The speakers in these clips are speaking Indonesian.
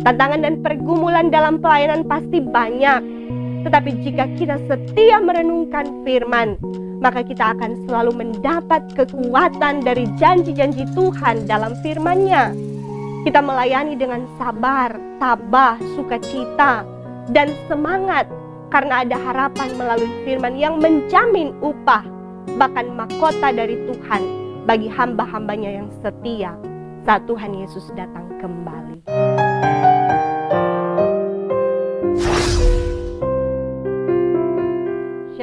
Tantangan dan pergumulan dalam pelayanan pasti banyak. Tetapi jika kita setia merenungkan firman, maka kita akan selalu mendapat kekuatan dari janji-janji Tuhan dalam firman-Nya. Kita melayani dengan sabar, tabah, sukacita, dan semangat karena ada harapan melalui firman yang menjamin upah, bahkan mahkota dari Tuhan bagi hamba-hambanya yang setia saat Tuhan Yesus datang kembali.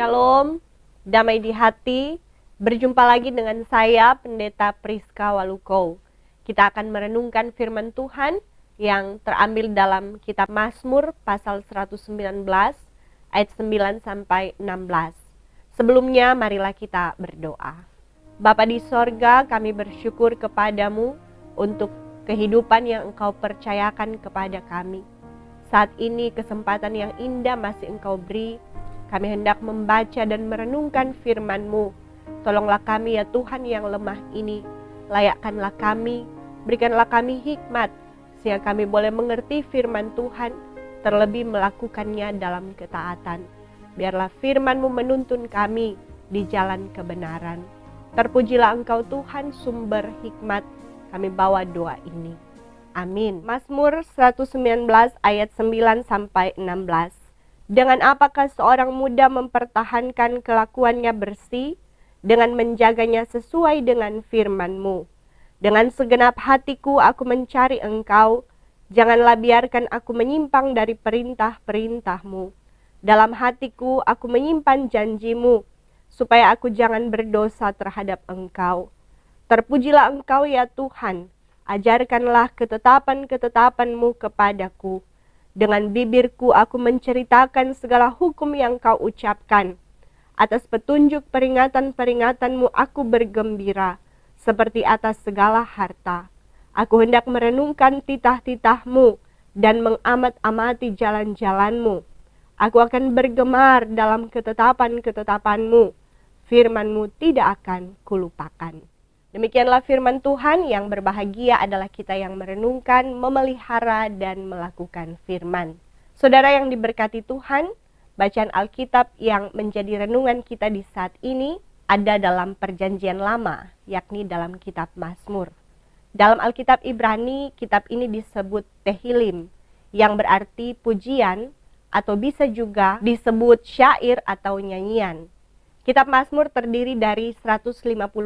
Shalom, damai di hati. Berjumpa lagi dengan saya, Pendeta Priska Waluko. Kita akan merenungkan firman Tuhan yang terambil dalam kitab Mazmur pasal 119 ayat 9 sampai 16. Sebelumnya marilah kita berdoa. Bapa di sorga, kami bersyukur kepadamu untuk kehidupan yang Engkau percayakan kepada kami. Saat ini kesempatan yang indah masih Engkau beri. Kami hendak membaca dan merenungkan firman-Mu. Tolonglah kami ya Tuhan yang lemah ini. Layakkanlah kami, berikanlah kami hikmat, sehingga kami boleh mengerti firman Tuhan, terlebih melakukannya dalam ketaatan. Biarlah firman-Mu menuntun kami di jalan kebenaran. Terpujilah Engkau Tuhan, sumber hikmat. Kami bawa doa ini. Amin. Mazmur 119 ayat 9 sampai 16. Dengan apakah seorang muda mempertahankan kelakuannya bersih, dengan menjaganya sesuai dengan firman-Mu. Dengan segenap hatiku aku mencari Engkau, janganlah biarkan aku menyimpang dari perintah-perintah-Mu. Dalam hatiku aku menyimpan janji-Mu, supaya aku jangan berdosa terhadap Engkau. Terpujilah Engkau ya Tuhan, ajarkanlah ketetapan-ketetapan-Mu kepadaku. Dengan bibirku aku menceritakan segala hukum yang Kau ucapkan. Atas petunjuk peringatan-peringatan-Mu aku bergembira, seperti atas segala harta. Aku hendak merenungkan titah-titah-Mu dan mengamat-amati jalan-jalan-Mu. Aku akan bergemar dalam ketetapan-ketetapan-Mu. Firman-Mu tidak akan kulupakan. Demikianlah firman Tuhan. Yang berbahagia adalah kita yang merenungkan, memelihara, dan melakukan firman. Saudara yang diberkati Tuhan, bacaan Alkitab yang menjadi renungan kita di saat ini ada dalam Perjanjian Lama, yakni dalam kitab Mazmur. Dalam Alkitab Ibrani, kitab ini disebut Tehillim, yang berarti pujian, atau bisa juga disebut syair atau nyanyian. Kitab Mazmur terdiri dari 150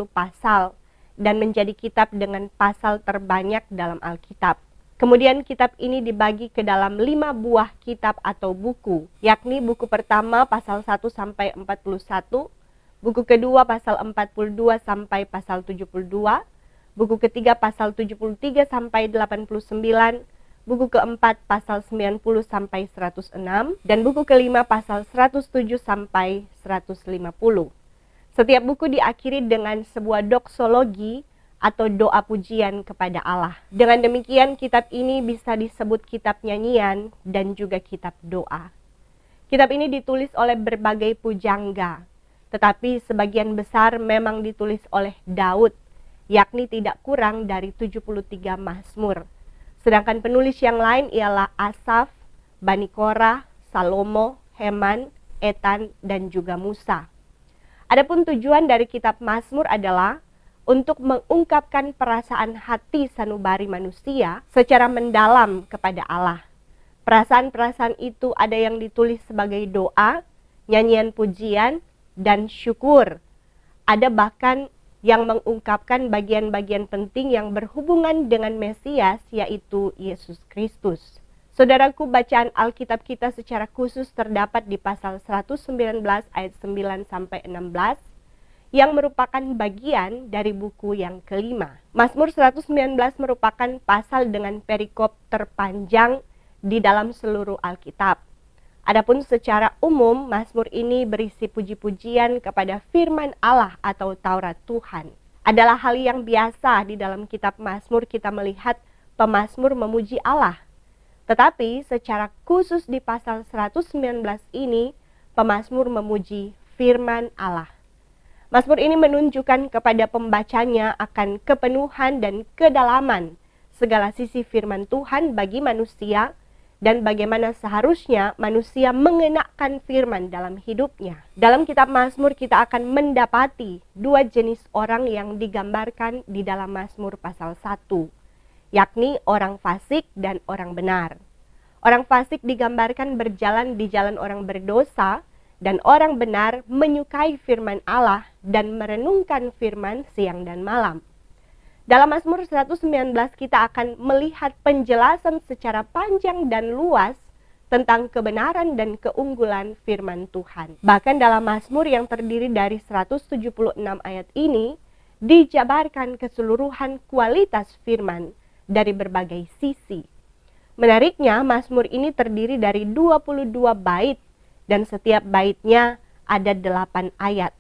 pasal, dan menjadi kitab dengan pasal terbanyak dalam Alkitab. Kemudian kitab ini dibagi ke dalam 5 buah kitab atau buku, yakni buku pertama pasal 1 sampai 41, buku kedua pasal 42 sampai pasal 72, buku ketiga pasal 73 sampai 89, buku keempat pasal 90 sampai 106, dan buku kelima pasal 107 sampai 150. Setiap buku diakhiri dengan sebuah doksologi atau doa pujian kepada Allah. Dengan demikian kitab ini bisa disebut kitab nyanyian dan juga kitab doa. Kitab ini ditulis oleh berbagai pujangga, tetapi sebagian besar memang ditulis oleh Daud, yakni tidak kurang dari 73 mazmur. Sedangkan penulis yang lain ialah Asaf, Bani Korah, Salomo, Heman, Etan, dan juga Musa. Adapun tujuan dari kitab Mazmur adalah untuk mengungkapkan perasaan hati sanubari manusia secara mendalam kepada Allah. Perasaan-perasaan itu ada yang ditulis sebagai doa, nyanyian pujian, dan syukur. Ada bahkan yang mengungkapkan bagian-bagian penting yang berhubungan dengan Mesias, yaitu Yesus Kristus. Saudaraku, bacaan Alkitab kita secara khusus terdapat di pasal 119 ayat 9 sampai 16 yang merupakan bagian dari buku yang kelima. Mazmur 119 merupakan pasal dengan perikop terpanjang di dalam seluruh Alkitab. Adapun secara umum, Mazmur ini berisi puji-pujian kepada firman Allah atau Taurat Tuhan. Adalah hal yang biasa di dalam kitab Mazmur kita melihat pemazmur memuji Allah. Tetapi secara khusus di pasal 119 ini, pemazmur memuji firman Allah. Mazmur ini menunjukkan kepada pembacanya akan kepenuhan dan kedalaman segala sisi firman Tuhan bagi manusia dan bagaimana seharusnya manusia mengenakan firman dalam hidupnya. Dalam kitab Mazmur kita akan mendapati dua jenis orang yang digambarkan di dalam Mazmur pasal 1, yakni orang fasik dan orang benar. Orang fasik digambarkan berjalan di jalan orang berdosa, dan orang benar menyukai firman Allah dan merenungkan firman siang dan malam. Dalam Mazmur 119 kita akan melihat penjelasan secara panjang dan luas tentang kebenaran dan keunggulan firman Tuhan. Bahkan dalam Mazmur yang terdiri dari 176 ayat ini, dijabarkan keseluruhan kualitas firman dari berbagai sisi. Menariknya, Mazmur ini terdiri dari 22 bait dan setiap baitnya ada 8 ayat.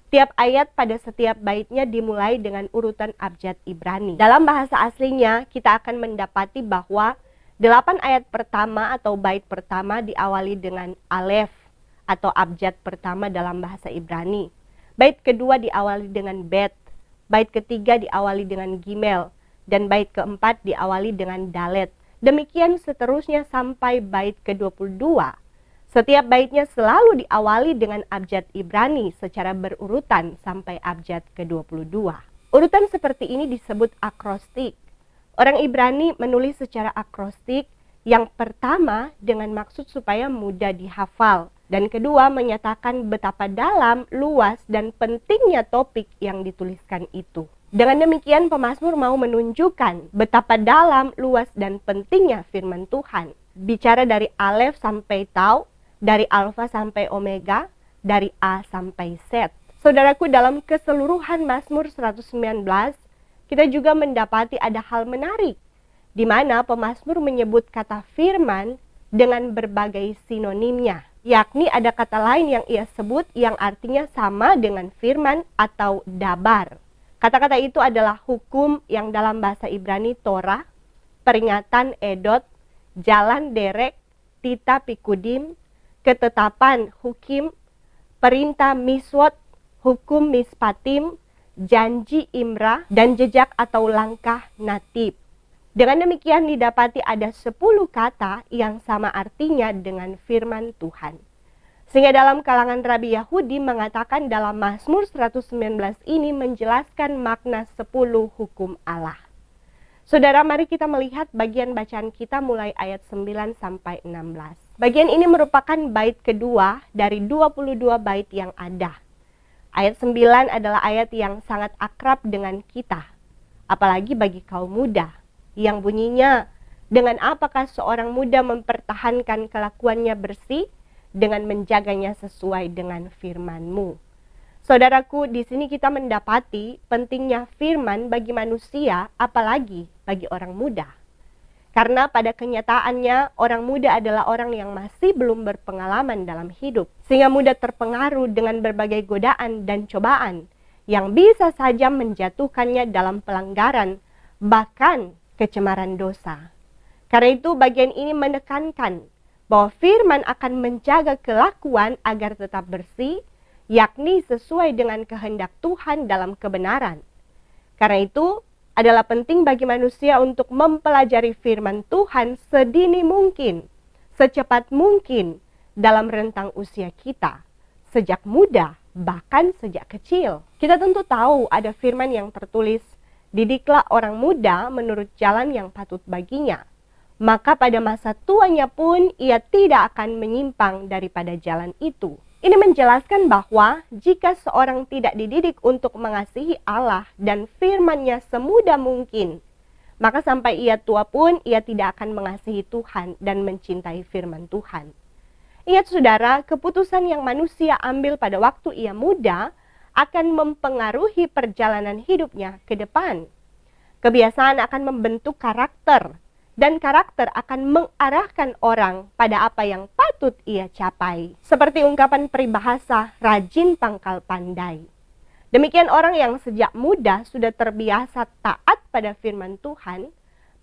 Tiap ayat pada setiap baitnya dimulai dengan urutan abjad Ibrani. Dalam bahasa aslinya, kita akan mendapati bahwa 8 ayat pertama atau bait pertama diawali dengan alef atau abjad pertama dalam bahasa Ibrani. Bait kedua diawali dengan bet, bait ketiga diawali dengan gimel, dan bait keempat diawali dengan dalet. Demikian seterusnya sampai bait ke-22. Setiap baitnya selalu diawali dengan abjad Ibrani secara berurutan sampai abjad ke-22. Urutan seperti ini disebut akrostik. Orang Ibrani menulis secara akrostik, yang pertama dengan maksud supaya mudah dihafal, dan kedua menyatakan betapa dalam, luas, dan pentingnya topik yang dituliskan itu. Dengan demikian pemazmur mau menunjukkan betapa dalam, luas, dan pentingnya firman Tuhan. Bicara dari alef sampai tau, dari alfa sampai omega, dari A sampai Z. Saudaraku, dalam keseluruhan Mazmur 119, kita juga mendapati ada hal menarik, di mana pemazmur menyebut kata firman dengan berbagai sinonimnya. Yakni ada kata lain yang ia sebut yang artinya sama dengan firman atau dabar. Kata-kata itu adalah hukum yang dalam bahasa Ibrani Torah, peringatan edot, jalan derek, tita pikudim, ketetapan hukim, perintah miswot, hukum mispatim, janji imrah, dan jejak atau langkah natib. Dengan demikian didapati ada 10 kata yang sama artinya dengan firman Tuhan. Sehingga dalam kalangan Rabi Yahudi mengatakan dalam Mazmur 119 ini menjelaskan makna 10 hukum Allah. Saudara, mari kita melihat bagian bacaan kita mulai ayat 9 sampai 16. Bagian ini merupakan bait kedua dari 22 bait yang ada. Ayat 9 adalah ayat yang sangat akrab dengan kita, apalagi bagi kaum muda, yang bunyinya, dengan apakah seorang muda mempertahankan kelakuannya bersih dengan menjaganya sesuai dengan firman-Mu. Saudaraku, di sini kita mendapati pentingnya firman bagi manusia, apalagi bagi orang muda. Karena pada kenyataannya, orang muda adalah orang yang masih belum berpengalaman dalam hidup, sehingga mudah terpengaruh dengan berbagai godaan dan cobaan yang bisa saja menjatuhkannya dalam pelanggaran, bahkan kecemaran dosa. Karena itu bagian ini menekankan bahwa firman akan menjaga kelakuan agar tetap bersih, yakni sesuai dengan kehendak Tuhan dalam kebenaran. Karena itu adalah penting bagi manusia untuk mempelajari firman Tuhan sedini mungkin, secepat mungkin dalam rentang usia kita, sejak muda, bahkan sejak kecil. Kita tentu tahu ada firman yang tertulis, didiklah orang muda menurut jalan yang patut baginya, maka pada masa tuanya pun ia tidak akan menyimpang daripada jalan itu. Ini menjelaskan bahwa jika seorang tidak dididik untuk mengasihi Allah dan firman-Nya semudah mungkin, maka sampai ia tua pun ia tidak akan mengasihi Tuhan dan mencintai firman Tuhan. Ingat saudara, keputusan yang manusia ambil pada waktu ia muda akan mempengaruhi perjalanan hidupnya ke depan. Kebiasaan akan membentuk karakter, dan karakter akan mengarahkan orang pada apa yang patut ia capai. Seperti ungkapan peribahasa, rajin pangkal pandai. Demikian orang yang sejak muda sudah terbiasa taat pada firman Tuhan,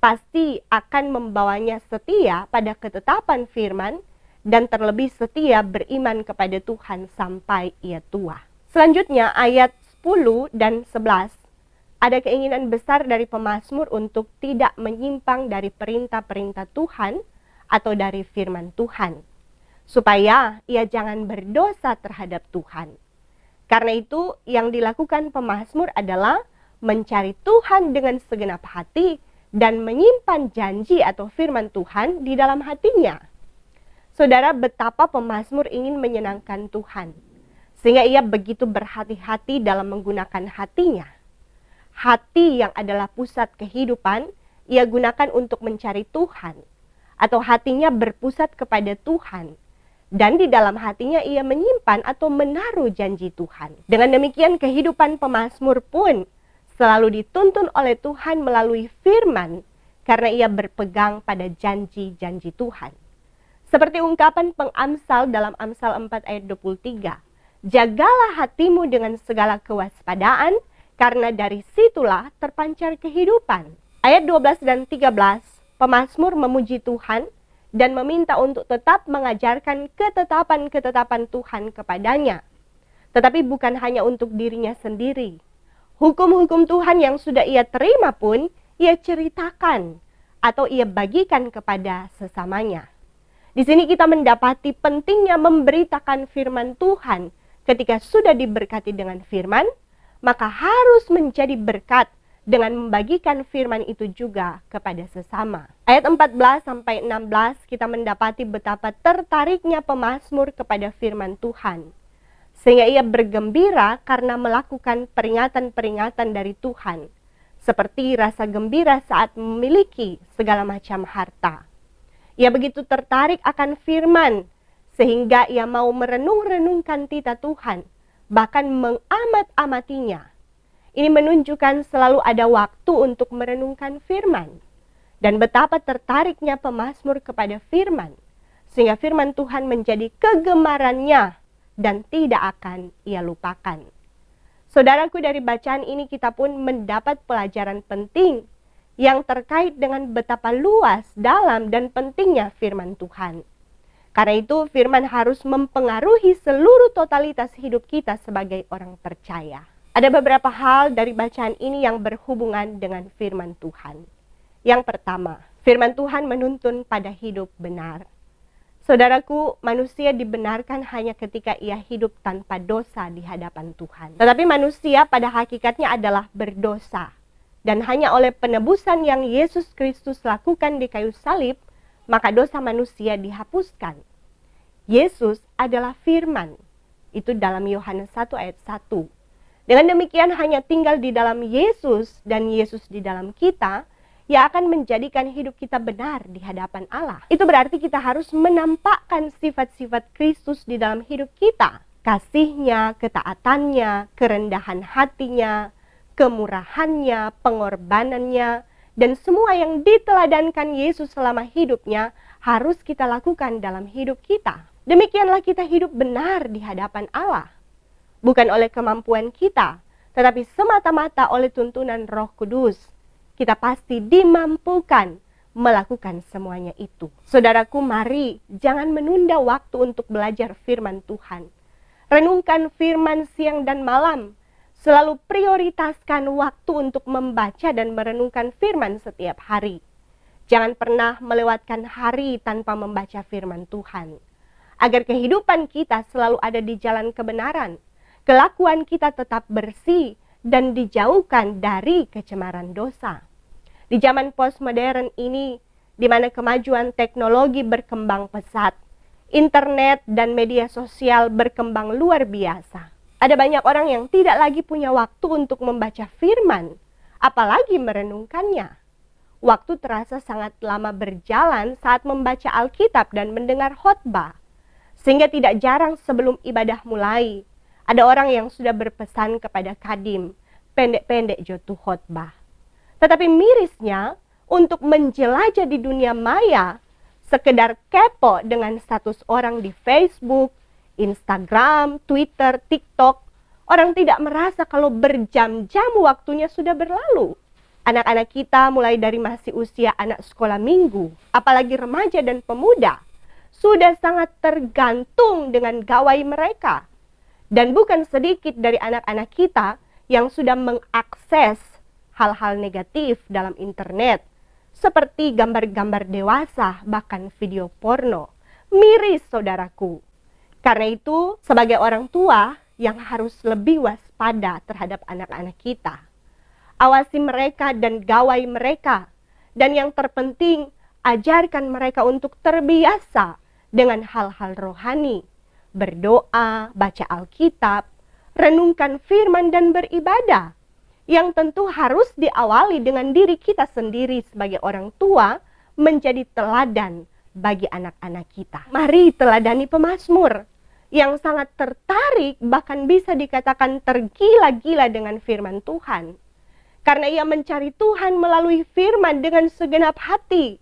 pasti akan membawanya setia pada ketetapan firman, dan terlebih setia beriman kepada Tuhan sampai ia tua. Selanjutnya ayat 10 dan 11 ada keinginan besar dari pemazmur untuk tidak menyimpang dari perintah-perintah Tuhan atau dari firman Tuhan, supaya ia jangan berdosa terhadap Tuhan. Karena itu, yang dilakukan pemazmur adalah mencari Tuhan dengan segenap hati dan menyimpan janji atau firman Tuhan di dalam hatinya. Saudara, betapa pemazmur ingin menyenangkan Tuhan, sehingga ia begitu berhati-hati dalam menggunakan hatinya. Hati yang adalah pusat kehidupan, ia gunakan untuk mencari Tuhan, atau hatinya berpusat kepada Tuhan, dan di dalam hatinya ia menyimpan atau menaruh janji Tuhan. Dengan demikian, kehidupan pemazmur pun selalu dituntun oleh Tuhan melalui firman, karena ia berpegang pada janji-janji Tuhan. Seperti ungkapan pengamsal dalam Amsal 4 ayat 23, jagalah hatimu dengan segala kewaspadaan, karena dari situlah terpancar kehidupan. Ayat 12 dan 13, pemazmur memuji Tuhan dan meminta untuk tetap mengajarkan ketetapan-ketetapan Tuhan kepadanya. Tetapi bukan hanya untuk dirinya sendiri. Hukum-hukum Tuhan yang sudah ia terima pun ia ceritakan atau ia bagikan kepada sesamanya. Di sini kita mendapati pentingnya memberitakan firman Tuhan. Ketika sudah diberkati dengan firman, maka harus menjadi berkat dengan membagikan firman itu juga kepada sesama. Ayat 14-16 kita mendapati betapa tertariknya pemazmur kepada firman Tuhan, sehingga ia bergembira karena melakukan peringatan-peringatan dari Tuhan, seperti rasa gembira saat memiliki segala macam harta. Ia begitu tertarik akan firman, sehingga ia mau merenung-renungkan titah Tuhan, bahkan mengamat-amatinya. Ini menunjukkan selalu ada waktu untuk merenungkan firman. Dan betapa tertariknya pemazmur kepada firman, sehingga firman Tuhan menjadi kegemarannya dan tidak akan ia lupakan. Saudaraku, dari bacaan ini kita pun mendapat pelajaran penting yang terkait dengan betapa luas, dalam, dan pentingnya firman Tuhan. Karena itu firman harus mempengaruhi seluruh totalitas hidup kita sebagai orang percaya. Ada beberapa hal dari bacaan ini yang berhubungan dengan firman Tuhan. Yang pertama, firman Tuhan menuntun pada hidup benar. Saudaraku, manusia dibenarkan hanya ketika ia hidup tanpa dosa di hadapan Tuhan. Tetapi manusia pada hakikatnya adalah berdosa. Dan hanya oleh penebusan yang Yesus Kristus lakukan di kayu salib, maka dosa manusia dihapuskan. Yesus adalah firman. Itu dalam Yohanes 1 ayat 1. Dengan demikian hanya tinggal di dalam Yesus dan Yesus di dalam kita, ia akan menjadikan hidup kita benar di hadapan Allah. Itu berarti kita harus menampakkan sifat-sifat Kristus di dalam hidup kita. Kasih-Nya, ketaatannya, kerendahan hatinya, kemurahannya, pengorbanannya, dan semua yang diteladankan Yesus selama hidupnya harus kita lakukan dalam hidup kita. Demikianlah kita hidup benar di hadapan Allah. Bukan oleh kemampuan kita, tetapi semata-mata oleh tuntunan Roh Kudus. Kita pasti dimampukan melakukan semuanya itu. Saudaraku, mari jangan menunda waktu untuk belajar firman Tuhan. Renungkan firman siang dan malam. Selalu prioritaskan waktu untuk membaca dan merenungkan firman setiap hari. Jangan pernah melewatkan hari tanpa membaca firman Tuhan. Agar kehidupan kita selalu ada di jalan kebenaran. Kelakuan kita tetap bersih dan dijauhkan dari kecemaran dosa. Di zaman postmodern ini, di mana kemajuan teknologi berkembang pesat, internet dan media sosial berkembang luar biasa. Ada banyak orang yang tidak lagi punya waktu untuk membaca firman, apalagi merenungkannya. Waktu terasa sangat lama berjalan saat membaca Alkitab dan mendengar khotbah. Sehingga tidak jarang sebelum ibadah mulai, ada orang yang sudah berpesan kepada kadim, pendek-pendek jotu khotbah. Tetapi mirisnya, untuk menjelajah di dunia maya, sekedar kepo dengan status orang di Facebook, Instagram, Twitter, TikTok, orang tidak merasa kalau berjam-jam waktunya sudah berlalu. Anak-anak kita mulai dari masih usia anak sekolah minggu, apalagi remaja dan pemuda, sudah sangat tergantung dengan gawai mereka. Dan bukan sedikit dari anak-anak kita yang sudah mengakses hal-hal negatif dalam internet, seperti gambar-gambar dewasa, bahkan video porno. Miris, saudaraku. Karena itu, sebagai orang tua yang harus lebih waspada terhadap anak-anak kita. Awasi mereka dan gawai mereka. Dan yang terpenting, ajarkan mereka untuk terbiasa dengan hal-hal rohani. Berdoa, baca Alkitab, renungkan firman dan beribadah. Yang tentu harus diawali dengan diri kita sendiri sebagai orang tua menjadi teladan bagi anak-anak kita. Mari teladani pemazmur yang sangat tertarik, bahkan bisa dikatakan tergila-gila dengan firman Tuhan. Karena ia mencari Tuhan melalui firman dengan segenap hati.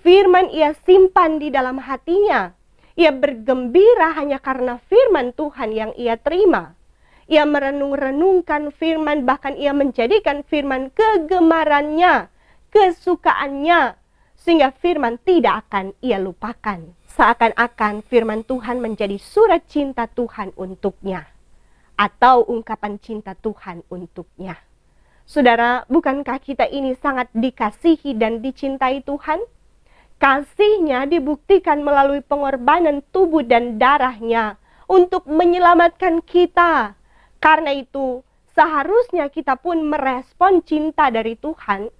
Firman ia simpan di dalam hatinya. Ia bergembira hanya karena firman Tuhan yang ia terima. Ia merenung-renungkan firman, bahkan ia menjadikan firman kegemarannya, kesukaannya, sehingga firman tidak akan ia lupakan. Seakan-akan firman Tuhan menjadi surat cinta Tuhan untuknya, atau ungkapan cinta Tuhan untuknya. Saudara, bukankah kita ini sangat dikasihi dan dicintai Tuhan? Kasihnya dibuktikan melalui pengorbanan tubuh dan darahnya untuk menyelamatkan kita. Karena itu, seharusnya kita pun merespon cinta dari Tuhan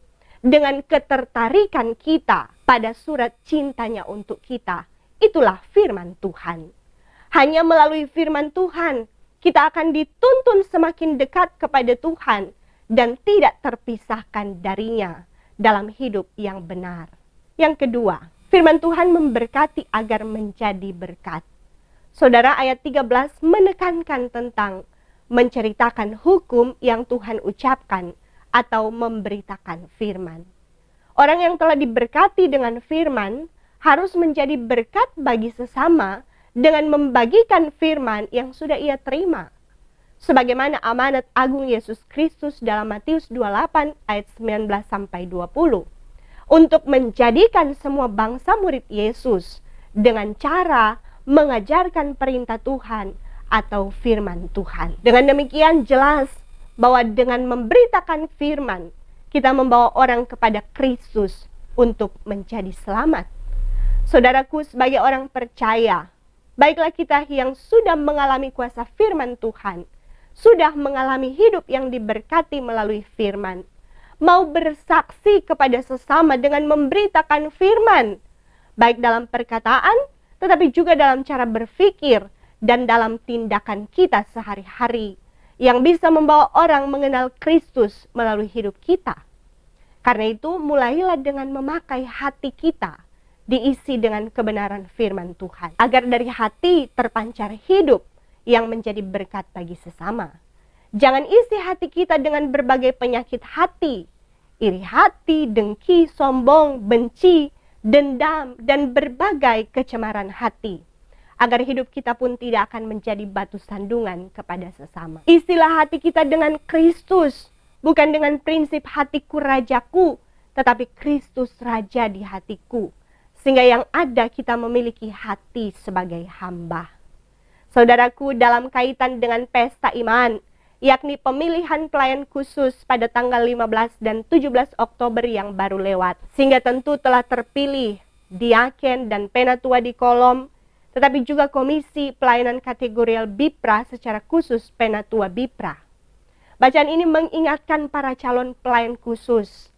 dengan ketertarikan kita pada surat cintanya untuk kita. Itulah firman Tuhan. Hanya melalui firman Tuhan, kita akan dituntun semakin dekat kepada Tuhan dan tidak terpisahkan darinya dalam hidup yang benar. Yang kedua, firman Tuhan memberkati agar menjadi berkat. Saudara, ayat 13 menekankan tentang menceritakan hukum yang Tuhan ucapkan atau memberitakan firman. Orang yang telah diberkati dengan firman harus menjadi berkat bagi sesama dengan membagikan firman yang sudah ia terima. Sebagaimana amanat agung Yesus Kristus dalam Matius 28 ayat 19-20. Untuk menjadikan semua bangsa murid Yesus dengan cara mengajarkan perintah Tuhan atau firman Tuhan. Dengan demikian jelas bahwa dengan memberitakan firman, kita membawa orang kepada Kristus untuk menjadi selamat. Saudaraku, sebagai orang percaya, baiklah kita yang sudah mengalami kuasa firman Tuhan, sudah mengalami hidup yang diberkati melalui firman, mau bersaksi kepada sesama dengan memberitakan firman, baik dalam perkataan, tetapi juga dalam cara berpikir, dan dalam tindakan kita sehari-hari yang bisa membawa orang mengenal Kristus melalui hidup kita. Karena itu, mulailah dengan memakai hati kita diisi dengan kebenaran firman Tuhan, agar dari hati terpancar hidup yang menjadi berkat bagi sesama. Jangan isi hati kita dengan berbagai penyakit hati, iri hati, dengki, sombong, benci, dendam, dan berbagai kecemaran hati, agar hidup kita pun tidak akan menjadi batu sandungan kepada sesama. Isilah hati kita dengan Kristus, bukan dengan prinsip hatiku rajaku, tetapi Kristus raja di hatiku, sehingga yang ada kita memiliki hati sebagai hamba. Saudaraku, dalam kaitan dengan pesta iman, yakni pemilihan pelayan khusus pada tanggal 15 dan 17 Oktober yang baru lewat, sehingga tentu telah terpilih diaken dan penatua di kolom, tetapi juga komisi pelayanan kategorial BIPRA secara khusus penatua BIPRA. Bacaan ini mengingatkan para calon pelayan khusus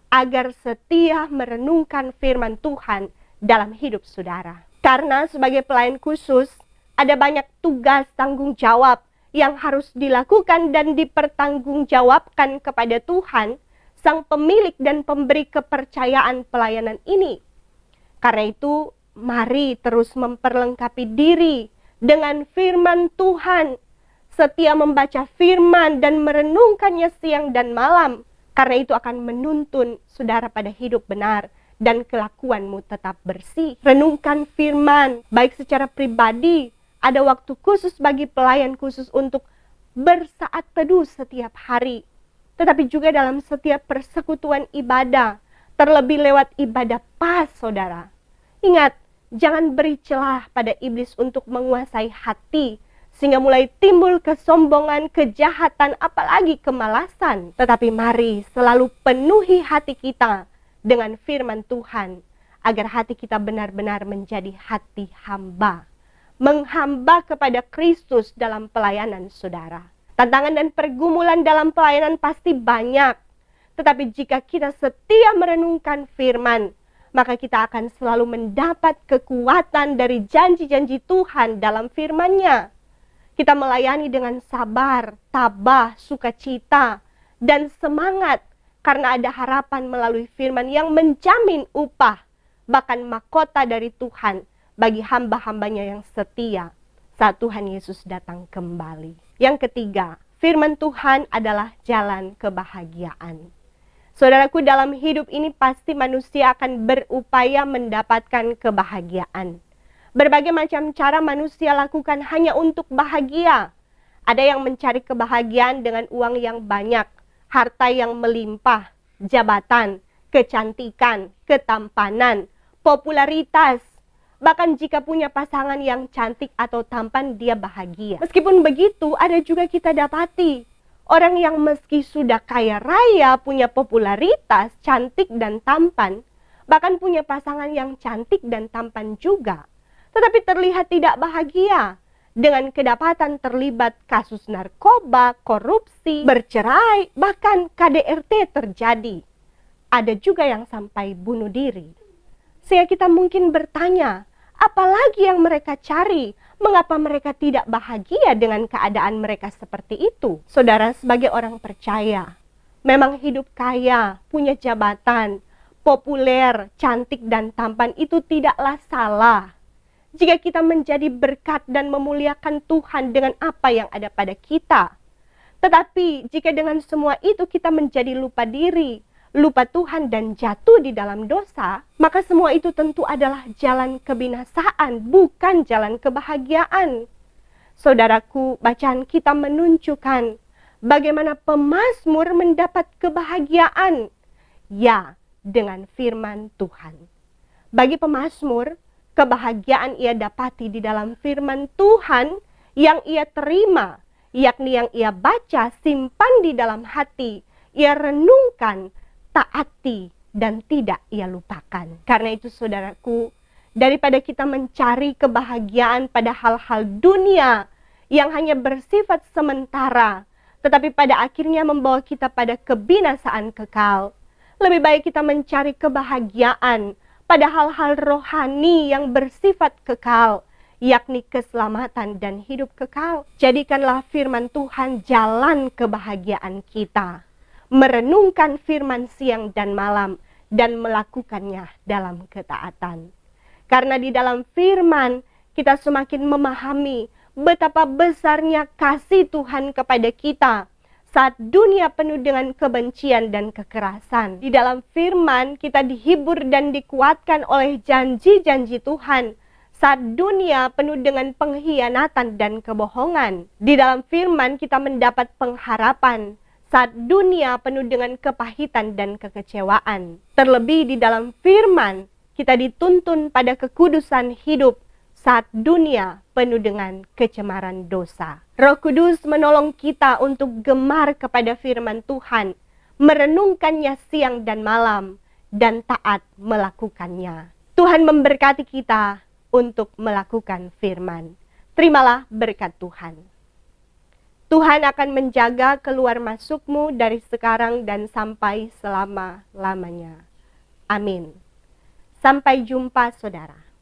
agar setia merenungkan firman Tuhan dalam hidup saudara. Karena sebagai pelayan khusus, ada banyak tugas tanggung jawab yang harus dilakukan dan dipertanggungjawabkan kepada Tuhan, Sang Pemilik dan Pemberi kepercayaan pelayanan ini. Karena itu, mari terus memperlengkapi diri dengan firman Tuhan, setia membaca firman dan merenungkannya siang dan malam, karena itu akan menuntun saudara pada hidup benar dan kelakuanmu tetap bersih. Renungkan firman, baik secara pribadi, ada waktu khusus bagi pelayan khusus untuk bersaat teduh setiap hari, tetapi juga dalam setiap persekutuan ibadah, terlebih lewat ibadah pas, saudara. Ingat, jangan beri celah pada iblis untuk menguasai hati sehingga mulai timbul kesombongan, kejahatan, apalagi kemalasan. Tetapi mari selalu penuhi hati kita dengan firman Tuhan, agar hati kita benar-benar menjadi hati hamba, menghamba kepada Kristus dalam pelayanan saudara. Tantangan dan pergumulan dalam pelayanan pasti banyak, tetapi jika kita setia merenungkan firman, maka kita akan selalu mendapat kekuatan dari janji-janji Tuhan dalam firman-Nya. Kita melayani dengan sabar, tabah, sukacita, dan semangat karena ada harapan melalui firman yang menjamin upah, bahkan mahkota dari Tuhan bagi hamba-hambanya yang setia saat Tuhan Yesus datang kembali. Yang ketiga, firman Tuhan adalah jalan kebahagiaan. Saudaraku, dalam hidup ini pasti manusia akan berupaya mendapatkan kebahagiaan. Berbagai macam cara manusia lakukan hanya untuk bahagia. Ada yang mencari kebahagiaan dengan uang yang banyak, harta yang melimpah, jabatan, kecantikan, ketampanan, popularitas. Bahkan jika punya pasangan yang cantik atau tampan, dia bahagia. Meskipun begitu, ada juga kita dapati orang yang meski sudah kaya raya, punya popularitas, cantik dan tampan, bahkan punya pasangan yang cantik dan tampan juga, tetapi terlihat tidak bahagia dengan kedapatan terlibat kasus narkoba, korupsi, bercerai, bahkan KDRT terjadi. Ada juga yang sampai bunuh diri. Sehingga kita mungkin bertanya, apalagi yang mereka cari? Mengapa mereka tidak bahagia dengan keadaan mereka seperti itu? Saudara, sebagai orang percaya, memang hidup kaya, punya jabatan, populer, cantik dan tampan itu tidaklah salah jika kita menjadi berkat dan memuliakan Tuhan dengan apa yang ada pada kita. Tetapi jika dengan semua itu kita menjadi lupa diri, lupa Tuhan dan jatuh di dalam dosa, maka semua itu tentu adalah jalan kebinasaan, bukan jalan kebahagiaan. Saudaraku, bacaan kita menunjukkan bagaimana pemazmur mendapat kebahagiaan. Ya, dengan firman Tuhan. Bagi pemazmur, kebahagiaan ia dapati di dalam firman Tuhan yang ia terima, yakni yang ia baca, simpan di dalam hati, ia renungkan, taati, dan tidak ia lupakan. Karena itu saudaraku, daripada kita mencari kebahagiaan pada hal-hal dunia yang hanya bersifat sementara, tetapi pada akhirnya membawa kita pada kebinasaan kekal, lebih baik kita mencari kebahagiaan pada hal-hal rohani yang bersifat kekal, yakni keselamatan dan hidup kekal. Jadikanlah firman Tuhan jalan kebahagiaan kita. Merenungkan firman siang dan malam dan melakukannya dalam ketaatan. Karena di dalam firman kita semakin memahami betapa besarnya kasih Tuhan kepada kita saat dunia penuh dengan kebencian dan kekerasan. Di dalam firman kita dihibur dan dikuatkan oleh janji-janji Tuhan saat dunia penuh dengan pengkhianatan dan kebohongan. Di dalam firman kita mendapat pengharapan saat dunia penuh dengan kepahitan dan kekecewaan. Terlebih di dalam firman kita dituntun pada kekudusan hidup saat dunia penuh dengan kecemaran dosa. Roh Kudus menolong kita untuk gemar kepada firman Tuhan, merenungkannya siang dan malam, dan taat melakukannya. Tuhan memberkati kita untuk melakukan firman. Terimalah berkat Tuhan. Tuhan akan menjaga keluar masukmu dari sekarang dan sampai selama-lamanya. Amin. Sampai jumpa, saudara.